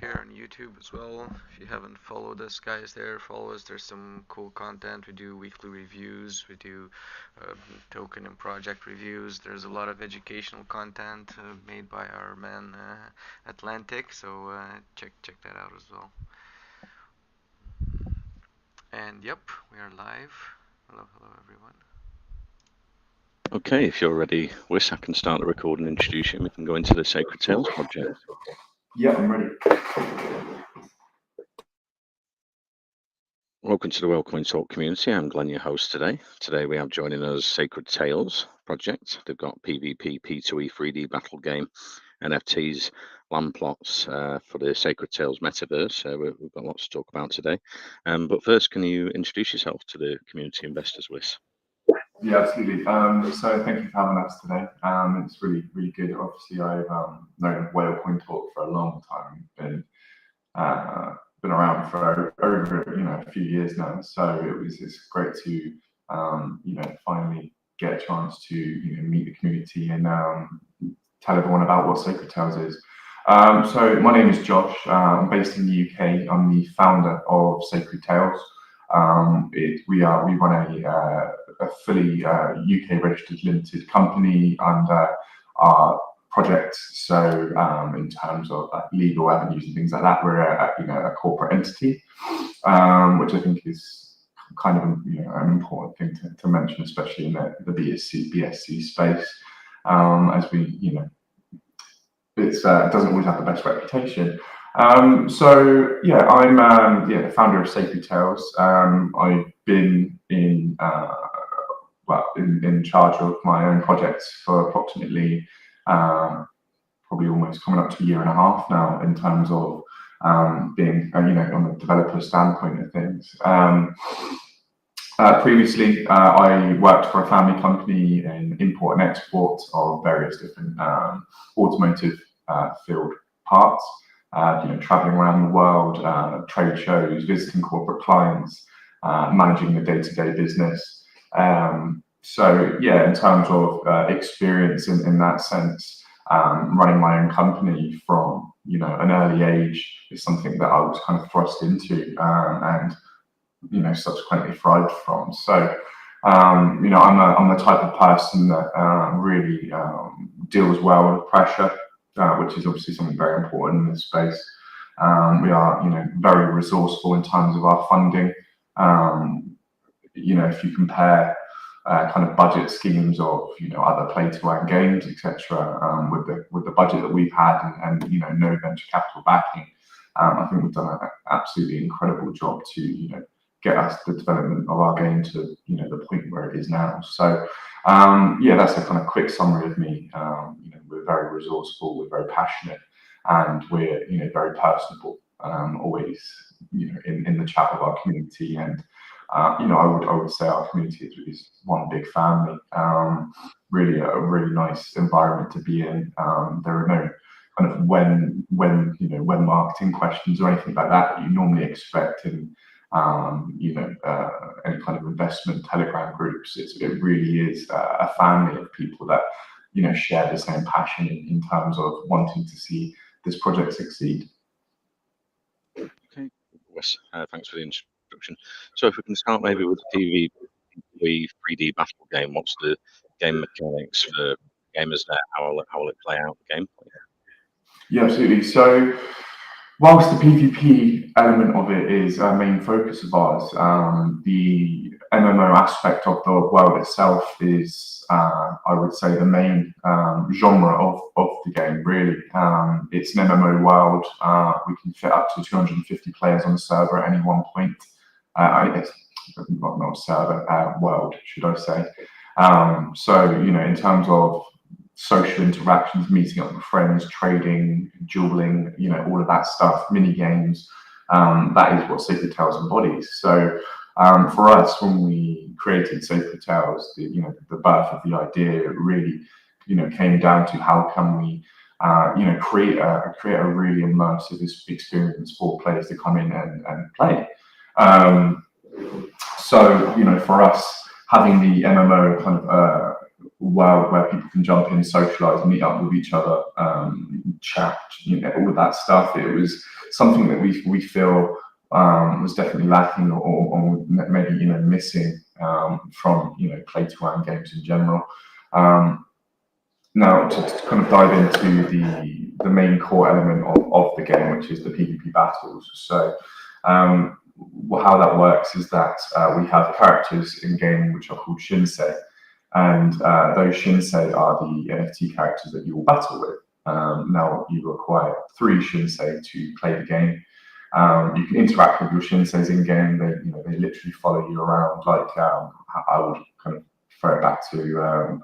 here on YouTube as well. If you haven't followed us, guys, follow us. There's some cool content. We do weekly reviews. We do uh, token and project reviews. There's a lot of educational content made by our man Atlantic. So check that out as well. And yep, we are live. Hello everyone. Okay, if you're ready, Wiss, I can start the recording and introduce you. We can go into the Sacred Tales project. Yeah, I'm ready. Welcome to the Welcoming Talk community. I'm Glenn, your host today. Today we have joining us Sacred Tales project. They've got PvP, P2E, 3D battle game, NFTs, Landplots for the Sacred Tales metaverse. We've got lots to talk about today. But first, can you introduce yourself to the community investors, Wiss? Yeah, absolutely. So thank you for having us today. It's really good. Obviously, I've known Whalecoin Talk for a long time. Been around for over a few years now. So it's great to finally get a chance to meet the community and tell everyone about what Sacred Tales is. So my name is Josh. I'm based in the UK. I'm the founder of Sacred Tales. We run a fully UK registered limited company under our project. So in terms of legal avenues and things like that, we're a corporate entity, which I think is kind of an important thing to mention, especially in the BSC space, as we it doesn't always have the best reputation. So yeah, I'm the founder of Sacred Tales. I've been in charge of my own projects for approximately probably almost coming up to a year and a half now, in terms of being on the developer standpoint of things. Previously, I worked for a family company in import and export of various different automotive field parts. Traveling around the world, trade shows, visiting corporate clients, managing the day-to-day business. So yeah, in terms of experience in that sense, running my own company from an early age is something that I was kind of thrust into and subsequently thrived from. So I'm the type of person that really deals well with pressure, which is obviously something very important in this space. We are very resourceful in terms of our funding. If you compare kind of budget schemes of other play-to-earn games, etc., with the budget that we've had and no venture capital backing, I think we've done an absolutely incredible job to get us the development of our game to the point where it is now. So yeah, that's a kind of quick summary of me. We're very resourceful, we're very passionate, and we're very personable. Always in the chat with our community, and I would say our community is one big family. Really a really nice environment to be in. There are no kind of when marketing questions or anything like that you normally expect in any kind of investment Telegram groups. It really is a family of people that share the same passion in terms of wanting to see this project succeed. Okay, Wes, thanks for the introduction. So if we can start maybe with the PvP 3D battle game, what's the game mechanics for gamers there? How will it play out, the gameplay? Yeah, absolutely. So whilst the PvP element of it is a main focus of ours, the MMO aspect of the world itself is, I would say, the main genre of the game, really. It's an MMO world. We can fit up to 250 players on the server at any one point. I guess not server, world, should I say. So, in terms of social interactions, meeting up with friends, trading, dueling, all of that stuff, mini games. That is what Sacred Tales embodies. So for us, when we created Sacred Tales, the birth of the idea really, came down to how can we, create a really immersive experience for players to come in and play. So for us, having the MMO kind of where people can jump in, socialize, meet up with each other, chat, all of that stuff. It was something that we feel was definitely lacking, or maybe missing from play to earn games in general. Now, to kind of dive into the main core element of the game, which is the PvP battles. So how that works is that we have characters in game which are called Shinsei, and those Shinsei are the NFT characters that you will battle with. Now, you require 3 Shinsei to play the game. You can interact with your Shinseis in game. They literally follow you around. Like I would kind of throw it back to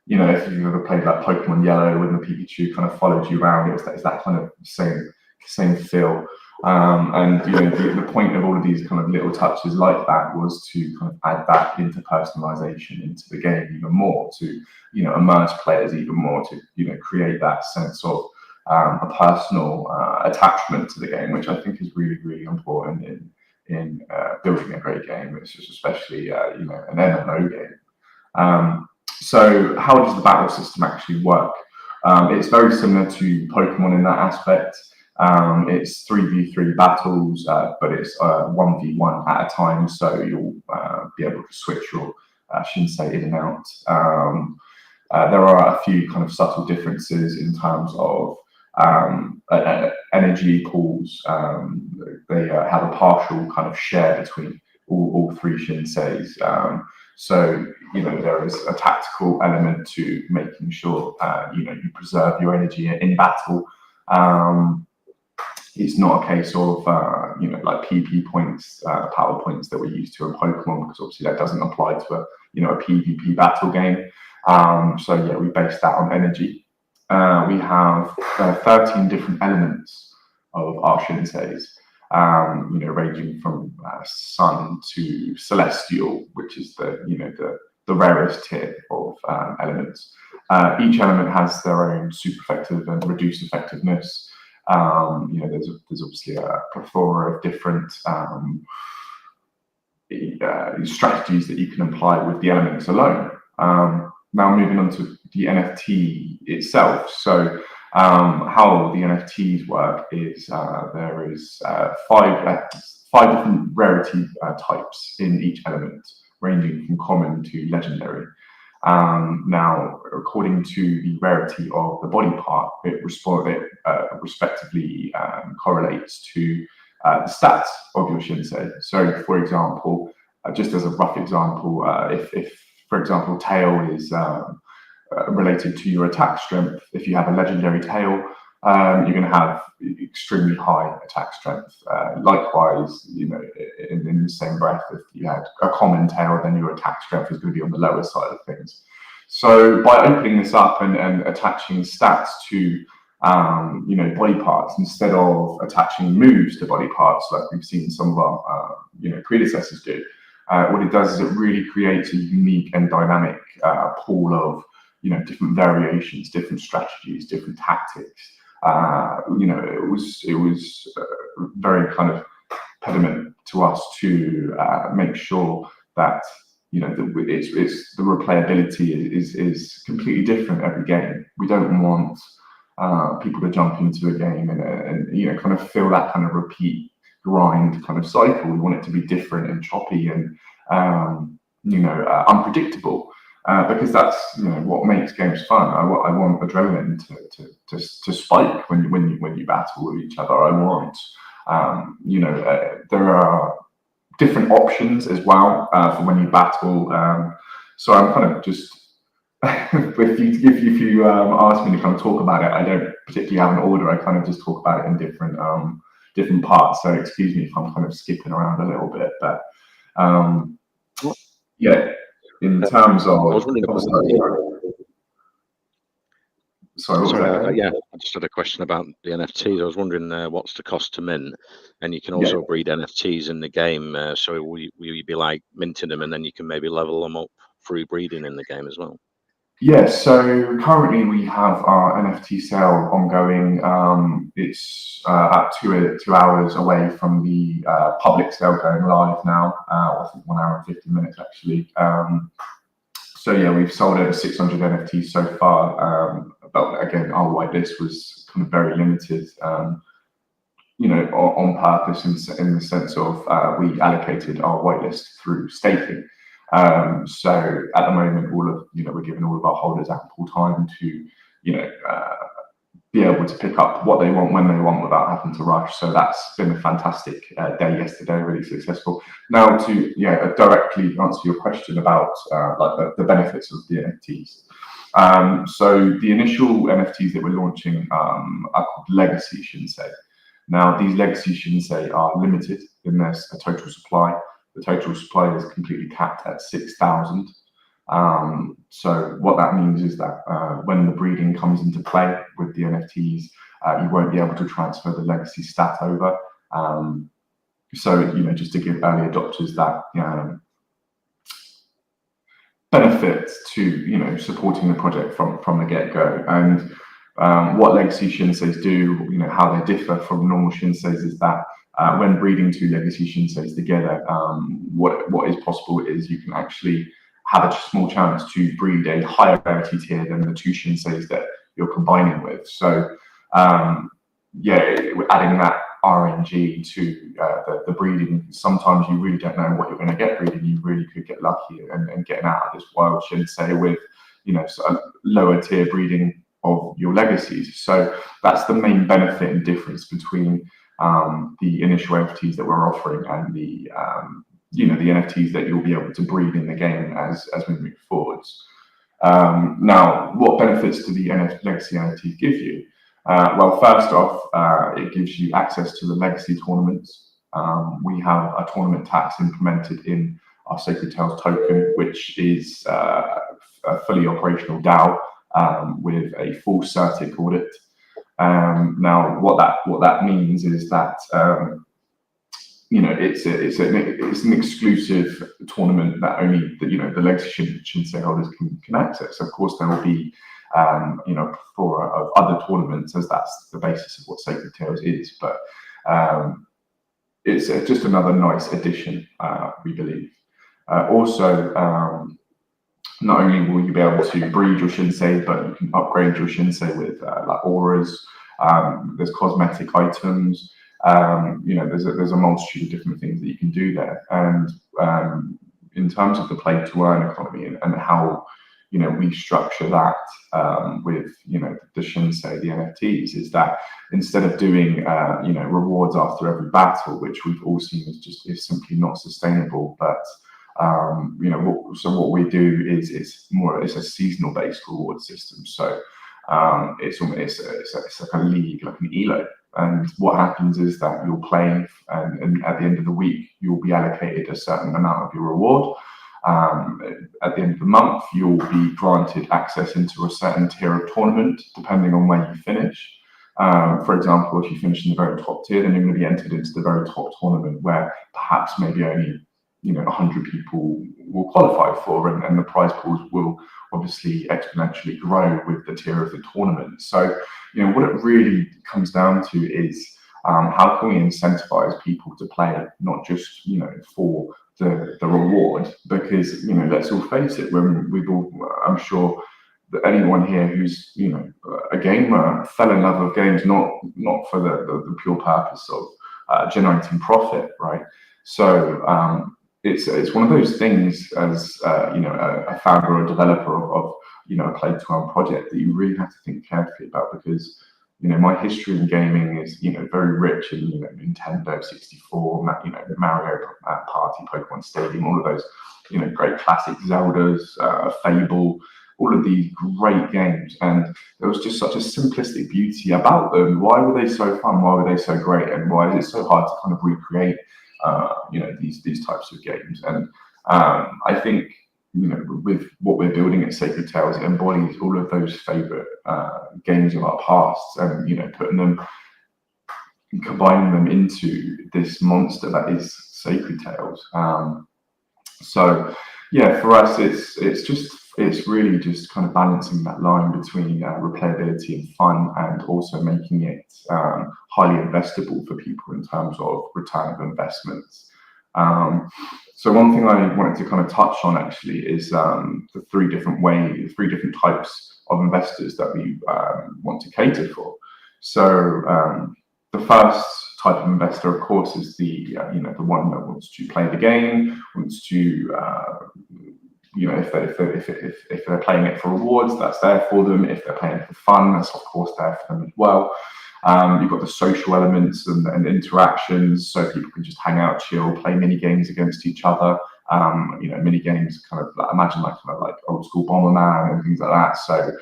if you've ever played like Pokemon Yellow, when the Pikachu kind of followed you around, it's that kind of same feel. And the point of all of these kind of little touches like that was to kind of add that interpersonalization into the game even more, to immerse players even more, to create that sense of a personal attachment to the game, which I think is really, really important in building a great game. It's just especially an MMO game. So how does the battle system actually work? It's very similar to Pokemon in that aspect. It's 3v3 battles, but it's 1v1 at a time, so you'll be able to switch your Shinsei in and out. There are a few kind of subtle differences in terms of energy pools. They have a partial kind of share between all 3 Shinseis. So there is a tactical element to making sure you preserve your energy in battle. It's not a case of like PP points, power points that we're used to in Pokemon, because obviously that doesn't apply to a PvP battle game. So yeah, we base that on energy. We have 13 different elements of our Shinseis. Ranging from sun to celestial, which is the rarest tier of elements. Each element has their own super effective and reduced effectiveness. There's obviously a plethora of different strategies that you can apply with the elements alone. Now moving on to the NFT itself. So how the NFTs work is there is 5 different rarity types in each element, ranging from common to legendary. Now, according to the rarity of the body part, it respectively correlates to the stats of your Shinsei. So, for example, just as a rough example, if for example, tail is related to your attack strength. If you have a legendary tail, you're going to have extremely high attack strength. Likewise, in the same breath, if you had a common tail, then your attack strength is going to be on the lower side of things. So by opening this up and attaching stats to body parts instead of attaching moves to body parts, like we've seen some of our predecessors do, what it does is it really creates a unique and dynamic pool of different variations, different strategies, different tactics. It was very kind of pediment to us to make sure that it's the replayability is completely different every game. We don't want people to jump into a game and kind of feel that kind of repeat grind kind of cycle. We want it to be different and choppy and unpredictable. Because that's what makes games fun. I want adrenaline to spike when you battle with each other. I want there are different options as well for when you battle. So I'm kind of just if you ask me to kind of talk about it, I don't particularly have an order. I kind of just talk about it in different parts. So excuse me if I'm kind of skipping around a little bit, but yeah. In terms of, I just had a question about the NFTs. I was wondering what's the cost to mint, and you can also breed NFTs in the game. So will you be like minting them, and then you can maybe level them up through breeding in the game as well? Yes, so currently we have our NFT sale ongoing. It's at 2 hours away from the public sale going live now. I think 1 hour and 50 minutes actually. So yeah, we've sold over 600 NFTs so far, but again, our whitelist was kind of very limited, on purpose in the sense of we allocated our whitelist through staking. So at the moment, we're giving all of our holders ample time to, be able to pick up what they want when they want without having to rush. So that's been a fantastic day yesterday, really successful. Now to directly answer your question about the benefits of the NFTs. So the initial NFTs that we're launching are called Legacy Shinsei. Now these Legacy Shinsei are limited in their total supply. The total supply is completely capped at 6,000. So what that means is that when the breeding comes into play with the NFTs, you won't be able to transfer the legacy stat over. So just to give early adopters that benefit to supporting the project from the get-go. And what legacy Shinseis do, how they differ from normal Shinseis is that when breeding two legacy Shinseis together, what is possible is you can actually have a small chance to breed a higher rarity tier than the two Shinseis that you're combining with. So adding that RNG to the breeding, sometimes you really don't know what you're going to get breeding. You really could get lucky and getting out of this wild Shinsei with a lower tier breeding of your legacies. So that's the main benefit and difference between the initial NFTs that we're offering and the the NFTs that you'll be able to breed in the game as we move forwards. Now, what benefits do the legacy NFTs give you? Well, first off, it gives you access to the legacy tournaments. We have a tournament tax implemented in our Sacred Tales token, which is a fully operational DAO with a full certic audit. Now, what that means is that it's an exclusive tournament that only the legacy Shinsei holders can access. Of course, there will be for other tournaments, as that's the basis of what Sacred Tales is. But it's just another nice addition, we believe. Also, not only will you be able to breed your Shinsei, but you can upgrade your Shinsei with like auras. There's cosmetic items. There's a multitude of different things that you can do there. And in terms of the play to earn economy and how we structure that with the Shinsei, the NFTs, is that instead of doing rewards after every battle, which we've all seen is simply not sustainable, but what we do is it's a seasonal based reward system. So it's like a league, like an ELO. And what happens is that you'll play, and at the end of the week, you'll be allocated a certain amount of your reward. At the end of the month, you'll be granted access into a certain tier of tournament, depending on where you finish. For example, if you finish in the very top tier, then you're going to be entered into the very top tournament, where perhaps maybe only 100 people will qualify for, and the prize pools will obviously exponentially grow with the tier of the tournament. So, what it really comes down to is how can we incentivize people to play, not just for the reward, because let's all face it, I'm sure that anyone here who's a gamer fell in love with games not for the pure purpose of generating profit, right? So it's one of those things as a founder or a developer of a play to earn project that you really have to think carefully about, because my history in gaming is very rich in Nintendo 64, Mario Party, Pokemon Stadium, all of those great classic Zeldas, Fable, all of these great games, and there was just such a simplistic beauty about them. Why were they so fun? Why were they so great? And why is it so hard to kind of recreate these types of games? And I think with what we're building at Sacred Tales, it embodies all of those favorite games of our past, and combining them into this monster that is Sacred Tales. So yeah, for us, it's really just kind of balancing that line between replayability and fun, and also making it highly investable for people in terms of return of investments. So one thing I wanted to kind of touch on actually is the three different types of investors that we want to cater for. So the first type of investor, of course, is the the one that wants to play the game, wants to if they're playing it for rewards, that's there for them. If they're playing it for fun, that's of course there for them as well. You've got the social elements and interactions, so people can just hang out, chill, play mini games against each other. Mini games kind of imagine like old school Bomberman and things like that. So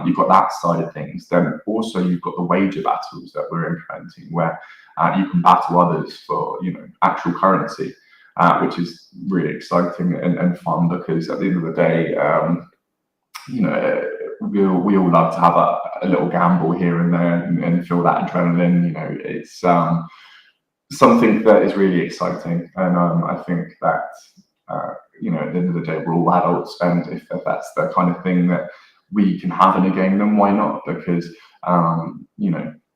you've got that side of things. Then also you've got the wager battles that we're implementing, where you can battle others for actual currency, which is really exciting and fun, because at the end of the day, we all love to have a little gamble here and there and feel that adrenaline. It's something that is really exciting, and I think that at the end of the day, we're all adults, and if that's the kind of thing that we can have in a game, then why not? Because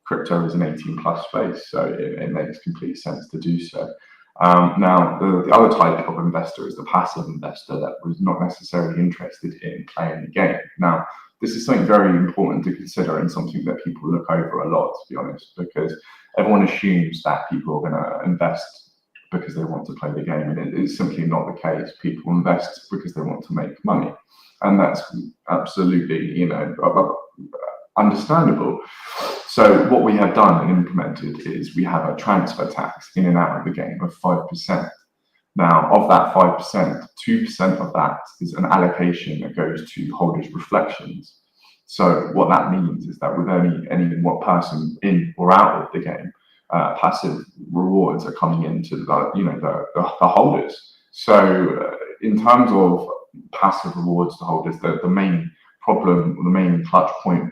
crypto is an 18+ space, so it makes complete sense to do so. Now, the other type of investor is the passive investor that was not necessarily interested in playing the game. Now, this is something very important to consider, and something that people look over a lot, to be honest, because everyone assumes that people are going to invest because they want to play the game, and it is simply not the case. People invest because they want to make money, and that's absolutely, understandable. So what we have done and implemented is we have a transfer tax in and out of the game of 5%. Now, of that 5%, 2% of that is an allocation that goes to holders' reflections. So what that means is that with any one person in or out of the game, passive rewards are coming into the holders. So in terms of passive rewards to holders, the main problem, the main clutch point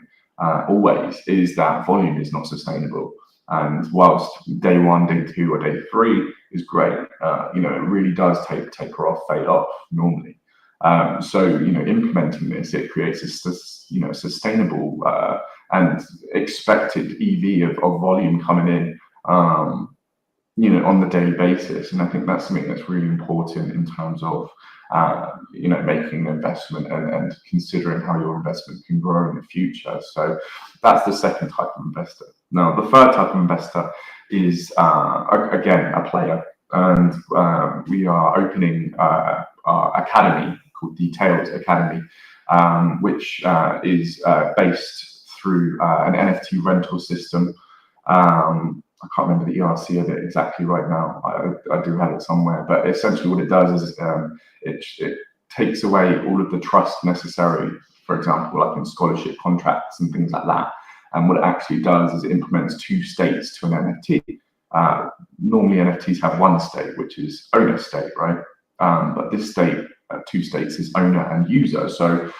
always is that volume is not sustainable. And whilst day 1, day 2, or day 3 is great, it really does taper off, fade off normally. So implementing this, it creates a sustainable and expected EV of volume coming in, on the daily basis. And I think that's something that's really important in terms of making an investment and considering how your investment can grow in the future. So that's the second type of investor. Now, the third type of investor is again a player, and we are opening our academy called the Tails Academy, which is based through an NFT rental system. I can't remember the ERC of it exactly right now. I do have it somewhere, but essentially what it does is it takes away all of the trust necessary, for example, like in scholarship contracts and things like that. And what it actually does is it implements 2 states to an NFT. Normally NFTs have 1 state, which is owner state, right? But this state, 2 states, is owner and user. So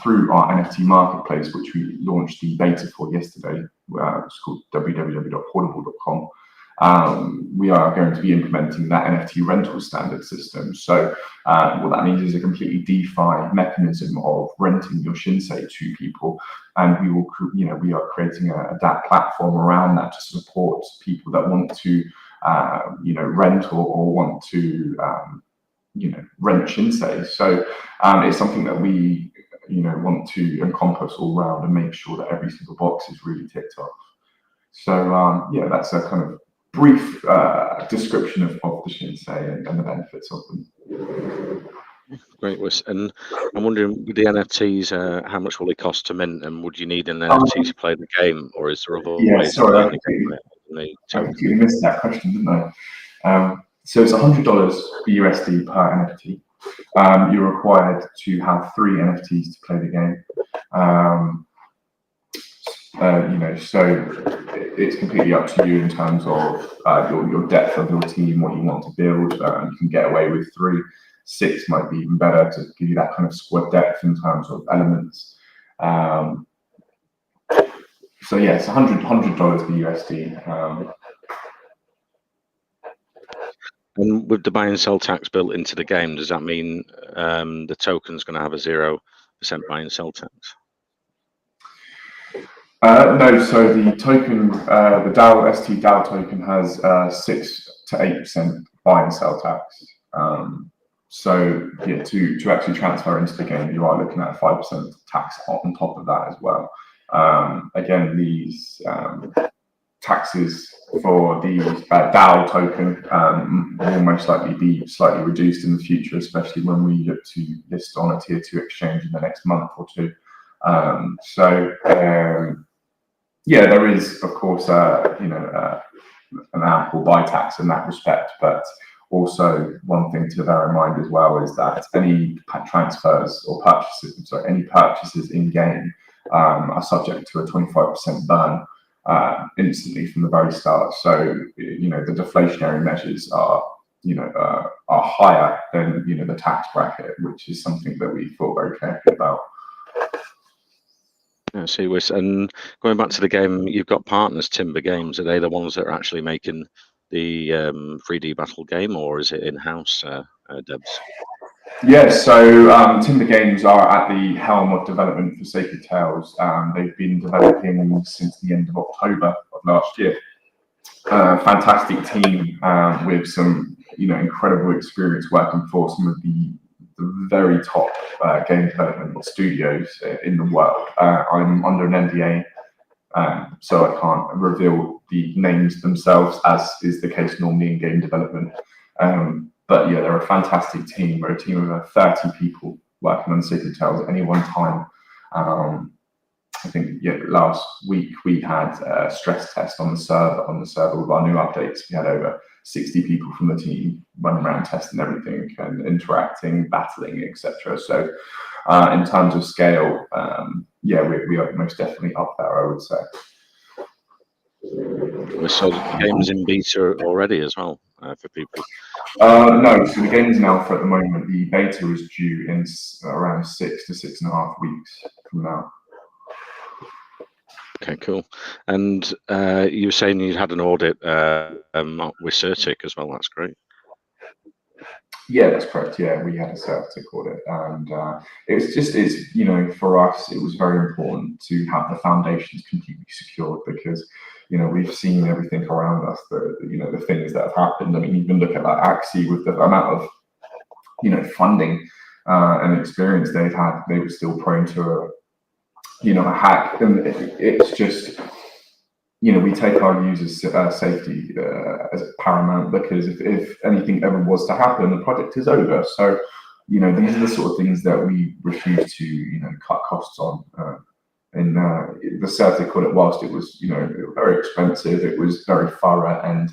through our NFT marketplace, which we launched the beta for yesterday, it's called www.portable.com, we are going to be implementing that NFT rental standard system. So what that means is a completely DeFi mechanism of renting your Shinsei to people, and we are creating a DApp platform around that to support people that want to rent or want to rent Shinsei. So it's something that we want to encompass all around and make sure that every single box is really ticked off. So that's a kind of brief description of the Shinsei and the benefits of them. Great, Wes. And I'm wondering, with the NFTs, how much will they cost to mint, and would you need an NFT to play the game, or is there other ways of earning it? I completely missed that question, didn't I? So it's $100 USD per NFT. You're required to have 3 NFTs to play the game. So it's completely up to you in terms of your depth of your team, what you want to build. You can get away with 3. 6 might be even better to give you that kind of squad depth in terms of elements. So yes, $100 USD. And with the buy and sell tax built into the game, does that mean the token's going to have a 0% buy and sell tax? No, so the token, the ST DAO token has 6 to 8% buy and sell tax. So yeah, to actually transfer into the game, you are looking at a 5% tax on top of that as well. Again, these taxes for the DAO token will most likely be slightly reduced in the future, especially when we look to list on a tier 2 exchange in the next month or two. Yeah, there is, of course, an ample buy tax in that respect, but also one thing to bear in mind as well is that any transfers or any purchases in game are subject to a 25% burn instantly from the very start. So the deflationary measures are higher than the tax bracket, which is something that we thought very carefully about. I see, Wis. And going back to the game, you've got partners, Timber Games. Are they the ones that are actually making the 3D battle game, or is it in-house, Debs? Yes, so Timber Games are at the helm of development for Sacred Tales. They've been developing since the end of October of last year. Fantastic team with some incredible experience working for some of the very top game development studios in the world. I'm under an NDA, so I can't reveal the names themselves, as is the case normally in game development. But yeah, they're a fantastic team. We're a team of 30 people working on Sacred Tales at any one time. I think last week we had a stress test on the server with our new updates. We had over 60 people from the team running around testing everything and interacting, battling, etc. So in terms of scale, we are most definitely up there, I would say. So the game's in beta already as well for people? No, so the game is in alpha at the moment. The beta is due in around 6 to 6.5 weeks from now. Okay, cool. And you were saying you had an audit with Certic as well. That's great. Yeah, that's correct. Yeah, we had a Certic audit, and it's for us, it was very important to have the foundations completely secured because we've seen everything around us, the things that have happened. I mean, even look at that Axie with the amount of funding and experience they've had, they were still prone to a hack, and it's just we take our users' safety as paramount, because if anything ever was to happen, the project is over. So these are the sort of things that we refuse to cut costs on. And the Certic audit, whilst it was very expensive, it was very thorough and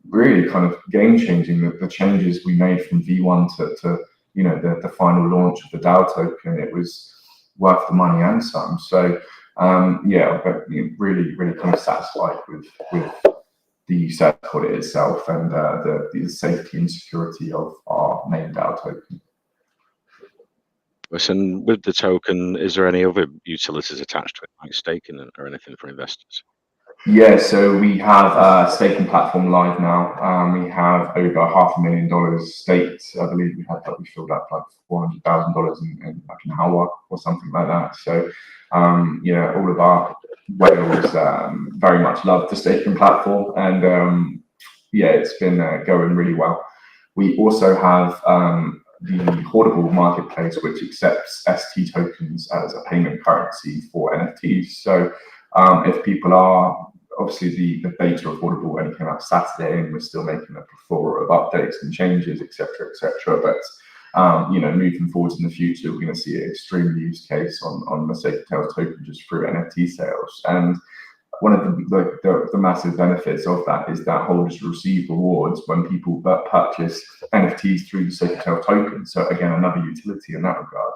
really kind of game changing. The changes we made from V1 to the final launch of the DAO token, it was worth the money and some. So but really kind of satisfied with the Certic audit itself and the safety and security of our main DAO token. And with the token, is there any other utilities attached to it, like staking or anything for investors? Yeah, so we have a staking platform live now. We have over $500,000 staked. I believe we filled up like $400,000 in like an hour or something like that. So all of our whales very much love the staking platform, and it's been going really well. We also have the Hoardable marketplace, which accepts ST tokens as a payment currency for NFTs. So if people are, obviously the beta of Hoardable only came out Saturday, and we're still making a plethora of updates and changes, etc., etc. But moving forward in the future, we're going to see an extreme use case on the Sacred Tales token just through NFT sales. And one of the massive benefits of that is that holders receive rewards when people purchase NFTs through the Sacred Tales token. So again, another utility in that regard.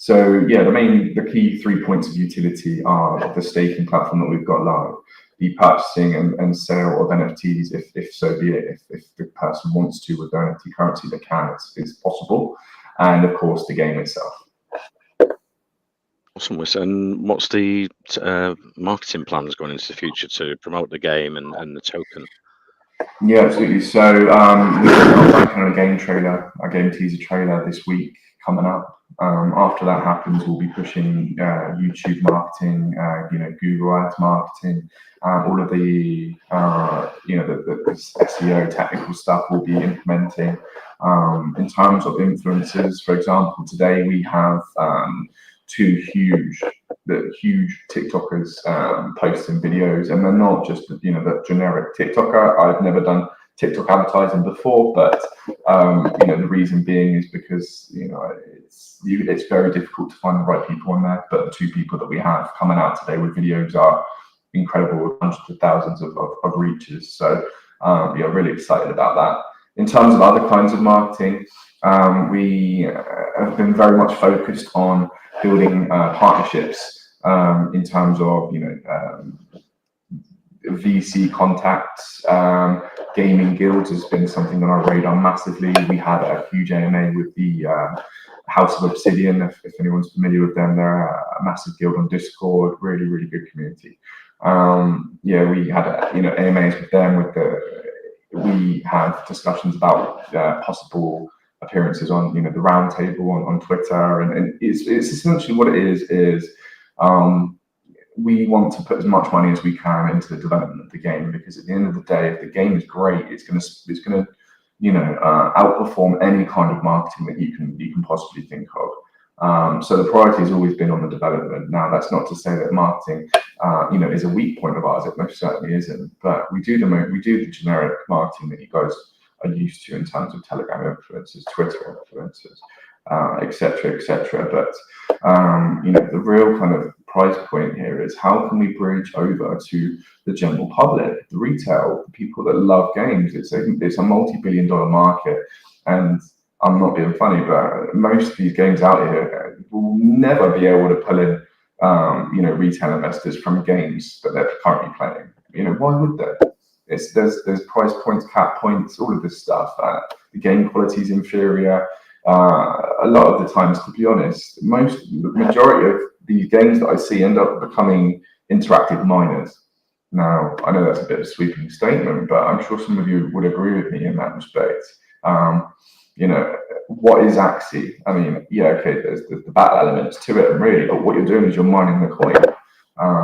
The key 3 points of utility are the staking platform that we've got live, the purchasing and sale of NFTs, if so be it, if the person wants to with their NFT currency, they can, it's possible, and of course the game itself. Awesome. And what's the marketing plans going into the future to promote the game and the token? Yeah, absolutely. So we're working on a game trailer, a game teaser trailer this week coming up. After that happens, we'll be pushing YouTube marketing, Google Ads marketing, all of the the SEO technical stuff we'll be implementing. In terms of influencers, for example, today we have two huge TikTokers posting videos, and they're not just the generic TikToker. I've never done TikTok advertising before, but the reason being is because it's very difficult to find the right people on there. But the two people that we have coming out today with videos are incredible, hundreds of thousands of reaches. So really excited about that. In terms of other kinds of marketing, we have been very much focused on building partnerships in terms of VC contacts. Gaming guilds has been something on our radar massively. We had a huge AMA with the House of Obsidian, if anyone's familiar with them. They're a massive guild on Discord, really, really good community. We had AMAs with them. We have discussions about possible appearances on the roundtable on Twitter, and it's essentially what it is we want to put as much money as we can into the development of the game, because at the end of the day, if the game is great, it's going to outperform any kind of marketing that you can possibly think of. So the priority has always been on the development. Now, that's not to say that marketing is a weak point of ours. It most certainly isn't. But we do the generic marketing that you guys are used to in terms of Telegram influencers, Twitter influencers, etc. But the real kind of price point here is how can we bridge over to the general public, the retail, the people that love games. It's a multi-billion-dollar market, and I'm not being funny, but most of these games out here will never be able to pull in retail investors from games that they're currently playing. Why would they? There's price points, cap points, all of this stuff. The game quality is inferior. A lot of the times, to be honest, the majority of these games that I see end up becoming interactive miners. Now, I know that's a bit of a sweeping statement, but I'm sure some of you would agree with me in that respect. What is Axie? I mean, there's the battle elements to it, really, but what you're doing is you're mining the coin.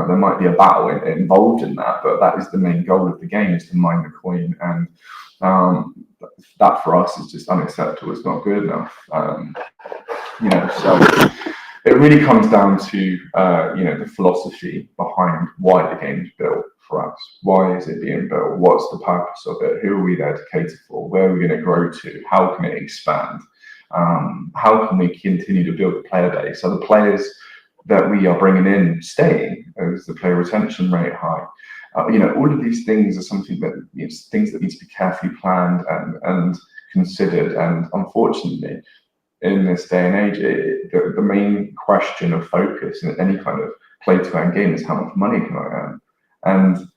There might be a battle involved in that, but that is the main goal of the game, is to mine the coin, and that for us is just unacceptable. It's not good enough. So it really comes down to the philosophy behind why the game's built for us. Why is it being built? What's the purpose of it? Who are we there to cater for? Where are we going to grow to? How can it expand? How can we continue to build the player base? So the players that we are bringing in staying? Is the player retention rate high? All of these things are something that things that need to be carefully planned and considered. And unfortunately, in this day and age, the main question of focus in any kind of play-to-earn game is how much money can I earn? And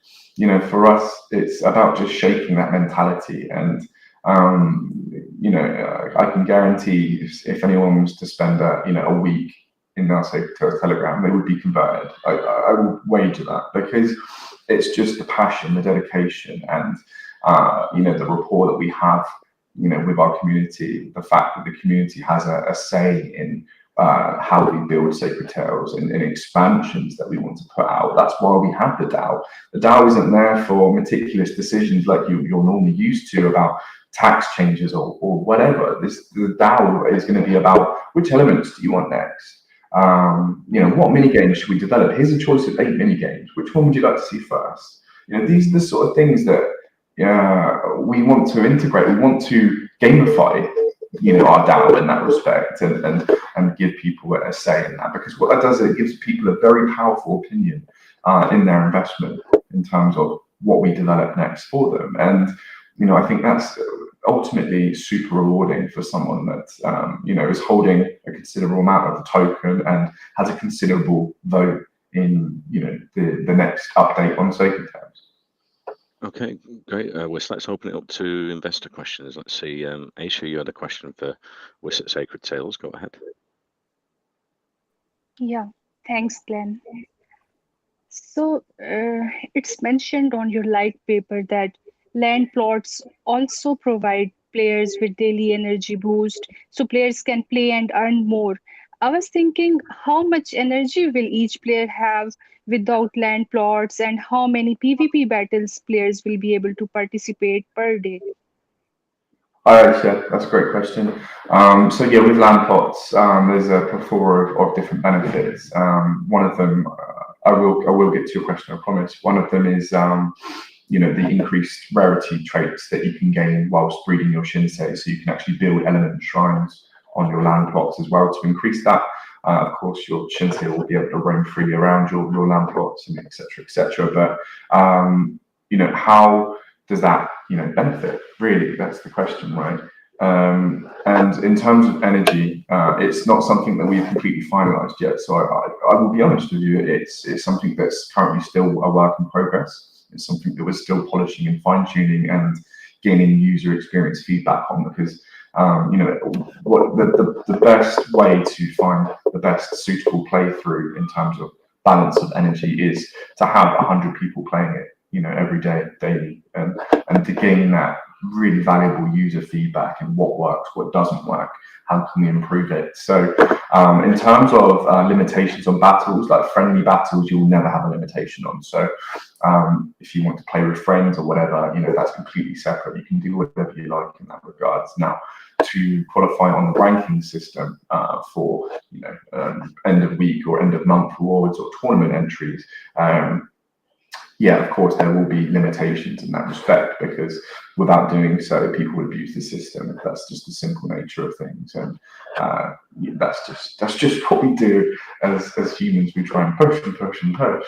for us, it's about just shaking that mentality. And I can guarantee if anyone was to spend a week in our Sacred Tales Telegram, they would be converted. I would wager that, because it's just the passion, the dedication, and the rapport that we have with our community. The fact that the community has a say in how we build Sacred Tales and expansions that we want to put out. That's why we have the DAO. The DAO isn't there for meticulous decisions like you're normally used to about tax changes or whatever. The DAO is going to be about which elements do you want next. What mini games should we develop? Here's a choice of 8 mini games. Which one would you like to see first? These are the sort of things that we want to integrate. We want to gamify, our DAO in that respect, and give people a say in that. Because what that does is it gives people a very powerful opinion in their investment in terms of what we develop next for them. And I think that's ultimately super rewarding for someone that is holding a considerable amount of the token and has a considerable vote in the next update on Sacred Tales. Okay, great. Let's open it up to investor questions. Let's see. Aisha, you had a question for Wiss at Sacred Tales. Go ahead. Yeah, thanks, Glenn. So it's mentioned on your light paper that Landplots also provide players with daily energy boost so players can play and earn more. I was thinking how much energy will each player have without land plots and how many PvP battles players will be able to participate per day. All right, yeah, that's a great question. So yeah, with Landplots, there's a plethora of different benefits. One of them, I will get to your question, I promise. One of them is, the increased rarity traits that you can gain whilst breeding your Shinsei. So you can actually build element shrines on your Landplots as well to increase that. Of course, your Shinsei will be able to roam freely around your Landplots and et cetera, et cetera. But, how does that benefit? Really, that's the question, right? And in terms of energy, it's not something that we've completely finalized yet. So I will be honest with you, it's something that's currently still a work in progress. It's something that we're still polishing and fine tuning and gaining user experience feedback on, because what the best way to find the best suitable playthrough in terms of balance of energy is to have 100 people playing it every day, daily, and to gain that really valuable user feedback and what works, what doesn't work, how can we improve it. So in terms of limitations on battles, like friendly battles, you'll never have a limitation on. So if you want to play with friends or whatever, that's completely separate. You can do whatever you like in that regards. Now, to qualify on the ranking system for end of week or end of month rewards or tournament entries, yeah, of course, there will be limitations in that respect, because without doing so, people would abuse the system. That's just the simple nature of things, and that's just what we do as humans. We try and push and push and push,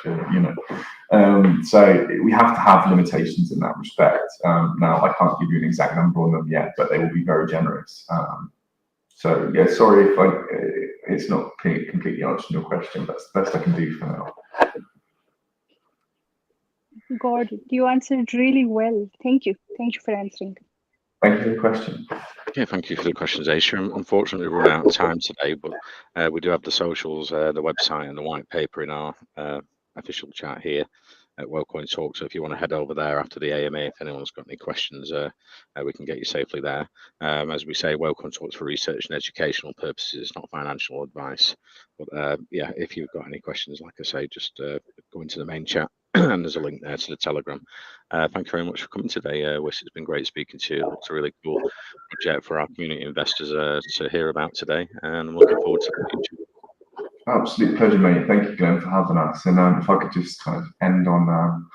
so we have to have limitations in that respect. Now, I can't give you an exact number on them yet, but they will be very generous. So yeah, sorry if it's not completely answering your question. That's the best I can do for now. God, you answered really well. Thank you. Thank you for answering. Thank you for the question. Okay, thank you for the questions, Aisha. Unfortunately, we're running out of time today, but we do have the socials, the website, and the white paper in our official chat here at WellCoin Talk. So if you want to head over there after the AMA, if anyone's got any questions, we can get you safely there. As we say, WellCoin Talks for research and educational purposes. It's not financial advice. But yeah, if you've got any questions, like I say, just go into the main chat. And there's a link there to the Telegram. Thank you very much for coming today, Wiss. It's been great speaking to you. It looks a really cool project for our community investors to hear about today, and I'm looking forward to the future. Absolute pleasure, mate. Thank you, Glenn, for having us. And if I could just kind of end on,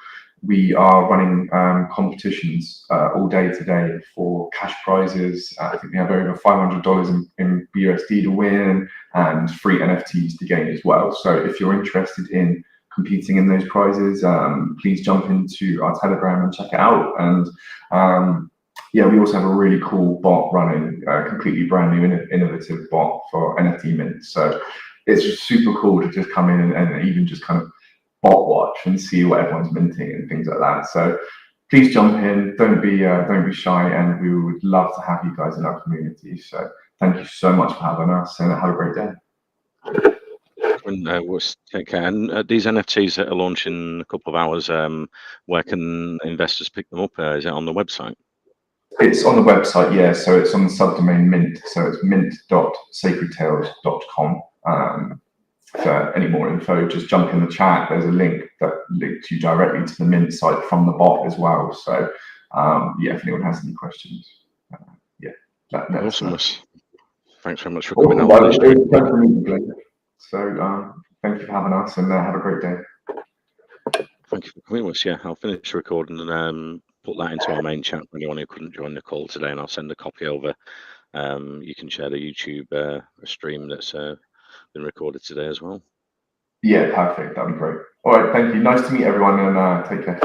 we are running competitions all day today for cash prizes. I think we have over $500 in BUSD to win and free NFTs to gain as well. So if you're interested in competing in those prizes, please jump into our Telegram and check it out. And yeah, we also have a really cool bot running, completely brand new innovative bot for NFT mints. So it's just super cool to just come in and even just kind of bot watch and see what everyone's minting and things like that. So please jump in, don't be shy, and we would love to have you guys in our community. So thank you so much for having us, and have a great day. We'll take care. And these NFTs that are launching in a couple of hours, where can investors pick them up? Is it on the website? It's on the website, yeah. So it's on the subdomain mint. So it's mint.sacredtales.com. For any more info, just jump in the chat. There's a link that links you directly to the mint site from the bot as well. So yeah, if anyone has any questions, yeah. That's awesome. Thanks very much for coming out. So thank you for having us, and have a great day. Thank you for coming with us. Yeah, I'll finish the recording and put that into our main chat for anyone who couldn't join the call today, and I'll send a copy over. You can share the YouTube stream that's been recorded today as well. Yeah, perfect. That'd be great. All right, thank you. Nice to meet everyone, and take care.